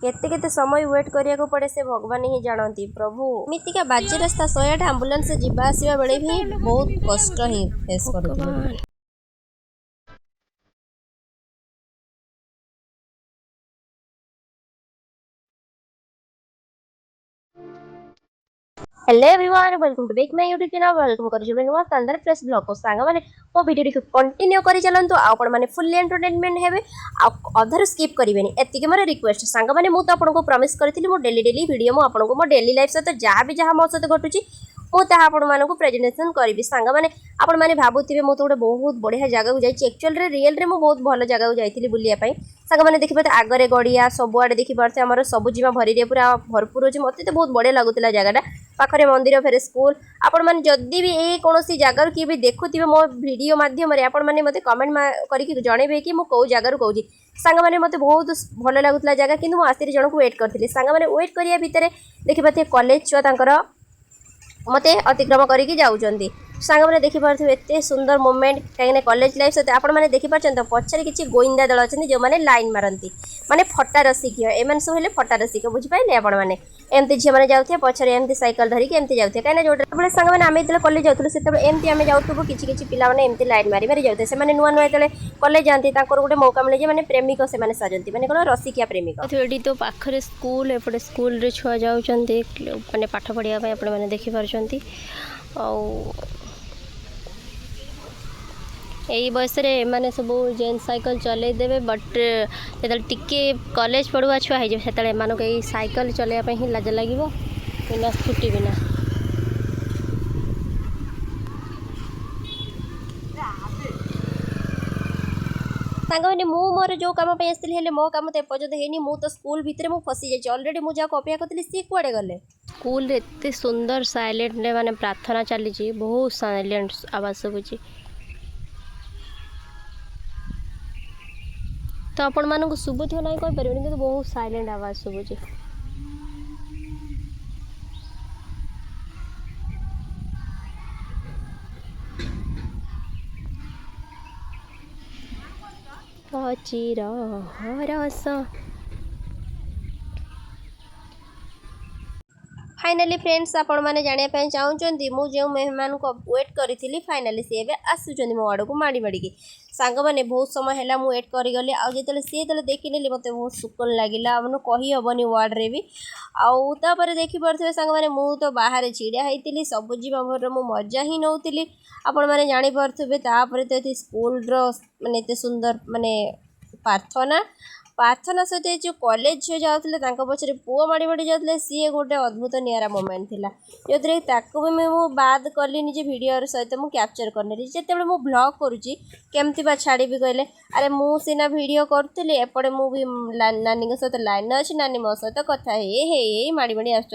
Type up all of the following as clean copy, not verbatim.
केते केते समय वेट करिया पड़े से भगवान ही जानती। प्रभु मितिका बाजी रास्ता 108 आंबुलांस जीवा आसवा बेले भी बहुत कष्ट ही फेस करुथिले। Hello everyone, welcome to back my YouTube channel. Welcome करिछु बेनवा कंदर प्लस ब्लॉग को सांग माने मो वीडियो को कंटिन्यू करि चलंतु। आपण माने फुल्ली एंटरटेनमेंट हेबे आ अधर स्किप करिवेनी एतिके मोर रिक्वेस्ट। सांग माने मु तो आपण को प्रॉमिस करथिली मो डेली वीडियो मु आपण को मो डेली लाइफ से जहाँ मो सहित घटुची मु ताहा आपण मानकु प्रेजेंटेशन करिवि। सांग माने आपण माने भाबुथिबे मु तो गोटे बहुत बढ़िया जगह को जाइछि। एक्चुअल रे रियल रे मु बहुत भलो जगह को जाइथिली बुलिया पई। सांग माने देखि पाते आगरे गड़िया सब आड़े देखि पारते हमर सब जीवा भरी रे पूरा भरपूर अछि। मते तो बहुत बढ़िया लागुतिला जगहटा पाखरे मंदिर फेरे स्कूल। आपण माने जदि भी ए कोनोसी जगह की भी देखुथिबे मो वीडियो माध्यम रे आपण माने मते कमेंट करिकि जणेबे कि मु को जगह कहूची। सांग माने मते बहुत भलो लागुतिला जगह किंतु मु आस्तिर जणको वेट करथिली। सांग माने वेट करिया भितरे देखि पाते कॉलेज छुआ तांकर मते अतिक्रम करिकि जाउचंदी। सांग माने देखि पारथिबे एते सुंदर मोमेंट कहीं कॉलेज लाइफ सहित आपण माने देखि पारछन तो पछरे किछि गोइंदा दल अछन जो माने लाइन मारंती माने फटा रसिक एमन सब हेले फटा रसिक बुझि पाइले आपण माने एमती झिया माने जाउथे पछरे एमती साइकिल धरिकि एमती जाउथे कहीं जोटा बेले सांग माने आमे इतले कॉलेज जाउथले सेते एमती आमे जाउथबो किछि किछि पिला माने एमती लाइन मारी मारी जाउथे। से माने नुआ नुआ इतले कॉलेज जानती तांकर गोटे मौका मिले जे माने प्रेमिक से माने साजंती माने कोन रसिकिया प्रेमिक एडी तो पाखरे स्कूल एपटे स्कूल रे छुआ जाउचंती माने पाठ पढिया पय आपण माने देखि पारछंती। यही बयस मैंने सब जेन्स साइकिल चले देवे बट जो टिके कॉलेज पढ़ुआ छुआ हो साइकिल चलैया ही लाज लगे बिना स्कूटी बिना। सांग मैंने मोर जो कम आसती है मो कम तो एपर्यंत है मु तो स्कूल भितर मु फसी जाइए अलरेडी मुझे अपेक्षा करी सी कुआड़े गले। स्कूल एत सुंदर साइलेंट माने प्रार्थना चली बहुत साइलेंट आवाज शुभुची। तो आपण मानक शुभुथिव ना कही पारे कि बहुत साइलेंट आवाज शुभुची। चिर रस फाइनाली फ्रेंड्स आपण मैंने जानापी चाहूँगी मुझे मेहमान को वेट करी फाइनाली सी आसुँच मो आड़ को माड़ी माड़ी सांग मैंने बहुत समय है मुझे वेट करगली आते सी देखने मत बहुत सुकून लगे मैंने कही हेनी वार्ड रे भी आउे देखिपे सांग मैंने मुझ तो बाहर छिड़ा होती सब जीवा भर मु मजा ही नौली आपण मैंने जापे तो स्कूल माने एत सुंदर माने प्रार्थना सहित जो कॉलेज झील जाते पचर पुओ माड़ी माड़ी जाते सी गोटे अद्भुत निरा मोमेंट थी जो भी मुझे बाद कली निजे भिडियो सहित मुझे कैप्चर करनी जिते मुझे ब्लॉग करुँची केमती बा छाड़ी कहले अरे मुझे भिडियो करुँगी एपटे मुझे नानी सहित लाइन अच्छी नानी मो सहित कथा हे माड़ी माड़ी आस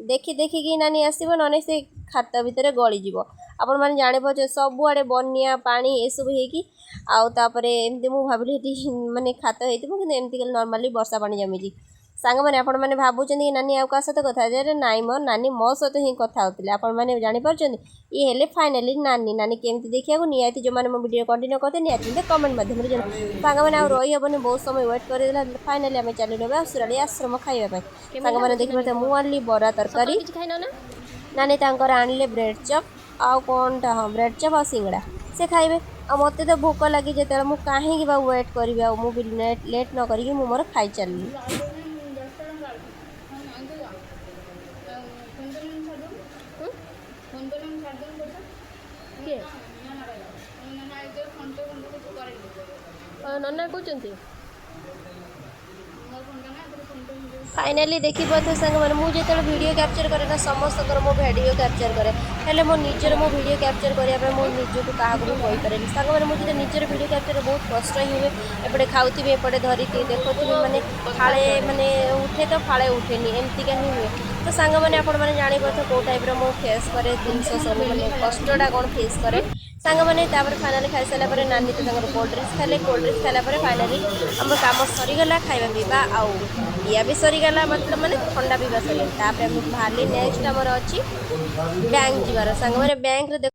देखी देखिकी नानी आसब ना से खाता भितर गलीज आपण मैंने जापारे सबुआड़े बनिया पानी ये सब होपर एमती मुझे भाविली माने खात होमती नॉर्मली वर्षा पानी जमी सांग मैंने आपण मैंने भावुं कि नानी आउ क्या सहित कथा अरे नाई मो नानी मो सहित ही कथा होते आपण मैंने जापार ये हेले फाइनाली नानी नानी केमती देखा निहाती जो मैंने मो वीडियो कंटिन्यू करते निहाती कमेंट माध्यम सांग मैंने आउ रही हेनी बहुत समय वेट कर फाइनाली आम चलू सुराड़ी आश्रम खाइबा सांग मैंने देखिए मुझे आनी बरा तरकारी नानी तांकर आनिले ब्रेड चप आउ कौनटा हाँ ब्रेड चप आ सिंगड़ा से खाइबे आ मत तो भोक लगी जो मुझे कहीं वेट करी मुझे लेट न करी मोर खाई चलनी। नना कहते फाइनाली देखी पाते सांग मैंने मुझे वीडियो कैप्चर करे ना समस्त मो वीडियो कैप्चर करे हेले मो निजर मो वीडियो कैप्चर करने मो निजक क्या भी कहीपरि सांग मैंने मुझे निजर वीडियो कैप्चर बहुत कष्ट ही हुए एपटे खाऊे एपटे धरिकी देखुवी मैंने फाड़े मैंने उठे तो फाड़े उठेनी एमतीका ही हुए तो सांग मैंने आपण मैंने जापर कौ टाइप मो फेस करे जिनस सब मैंने कष्टा कौन फेस करे सांग मैंने फाइनाली खाई सारा नानी तो कोल्ड ड्रिंक्स खाले कोल्ड ड्रिंक्स खाला फाइनाली आम कम सरीगला खाଇବା पीवा आउ पिया भी सरीगला मतलब मैंने ठंडा पीवा सरीगला बाहर नेक्स्ट आमर अच्छी बैंक जीवार सांग मैंने बैंक रे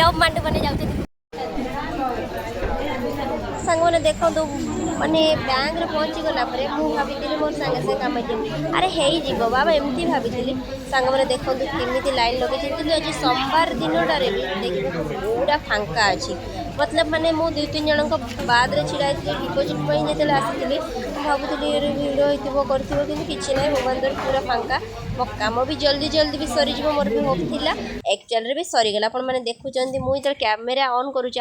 लव मांडू बने जाते सांग मैंने देखो माने बैंक रे पहुँची गला भाभी मोर सागे सागे कम अरे हो बाबा एमती भाभी सांग मैंने देखो केमी लाइन लगे आज सोमवार दिन देखिए पूरा फांका अच्छी मतलब माने मु 2-3 जन बाद छिड़ा डिपोजिट जो आसी भावुली भिड़ हो किसी ना भुवनर पूरा फांका मो कम भी जल्दी जल्दी भी सरीज मोर भी होप था एक्चुअल भी सरीगला आप देखुं मुझे कैमेरा ऑन करुँच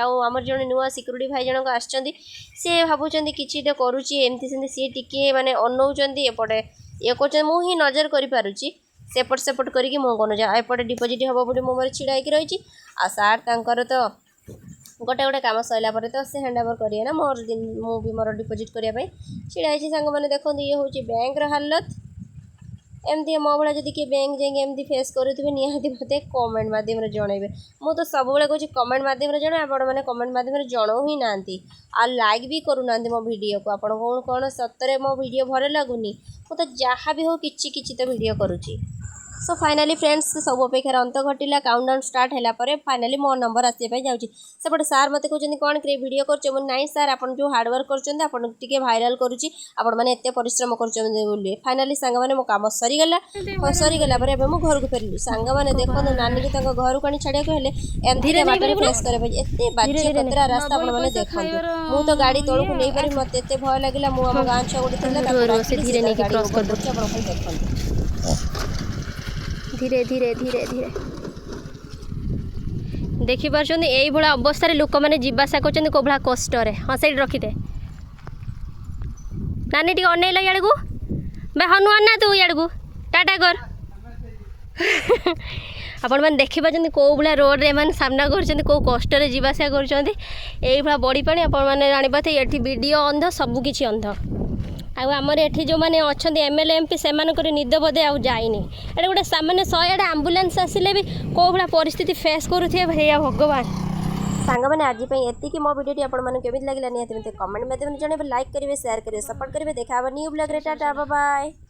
जन नुआ सिक्यूरीटी भाई जनक आसुँच सी भावुं कि करुँची एमती सेमती सी टी माने अनौंट एपटे ये कर मुझे नजर कर सेपट सेपट करके मो कौन जा एपटे डिपोजिट हम बोली मो छिड़ा रही आ सार तर तो गोटे गोटे कम सरला तो से हैंड ओवर करें ना मोर दिन मुझे मोर डिपोजिट करने छिड़ाई सांग मैंने देखो ये हूँ बैंक हालत एमती मो भाई जब किए बैंक जाए फेस करुवे निहाती मत कमेंट मध्यम जनइबे मु तो सब कहूँ कमेंट मध्यम जन आप कमेंट मध्यम जनाऊ ही ना आ लाइक भी करूना मो वीडियो को आप कौन सतरे मो वीडियो भल लगुनि मु तो जहाँ भी हो कि तो वीडियो करुँची सो फाइनाली फ्रेंड्स सब अपेक्षार अंत घटिला काउंटडाउन स्टार्ट है फाइनाली मो नंबर आसपे जाऊँगी सेपटे सार मत कहते कौन कि वीडियो कर नाई सार आप जो हार्डवर्क कर भाइराल करुँची आपने एत परिश्रम कर फाइनाली सांग मैंने मो कम सरीगला सरीगला मु घर को फेरली सांग मैंने देखो नानी की घर को छाड़ा हेले एमती बाटर फेस करें एत बाज्य कतरा रास्ता आपने देखो मु तो गाड़ी तौक नहीं पारि मत एत भय लगे मुझे गाँ छुआ गोटे धीरे धीरे धीरे धीरे देखिपार यही भाया अवस्था लोक मैंने जीवासा कर कौ भाया कष्ट हाँ सही रखीदे नानी टी अनैल इड़ को हनुमान ना तू इड़ को टाटा कर आपण मैंने देखिपार कौ भाया रोड रे सामना कर कष्ट जीवासा कर बड़ी पानी आपने जापारे ये वीडियो अंध सबकि अंध आमर एठी जो मैंने अच्छा एमएलए एमपी से निद बोधे आउ जाइनी एटा गोटे सामान्य 100 आम्बुलांस आसिले भी कौ भाया परिस्थिति फेस करुथे भैया भगवान सांग मैंने आज एति मो वीडियो आपके लगे निहत कमेंट माध्यम जन लाइक करेंगे शेयर करेंगे सपोर्ट करेंगे देखा न्यू ब्लॉग रे टाटा बाय बाय।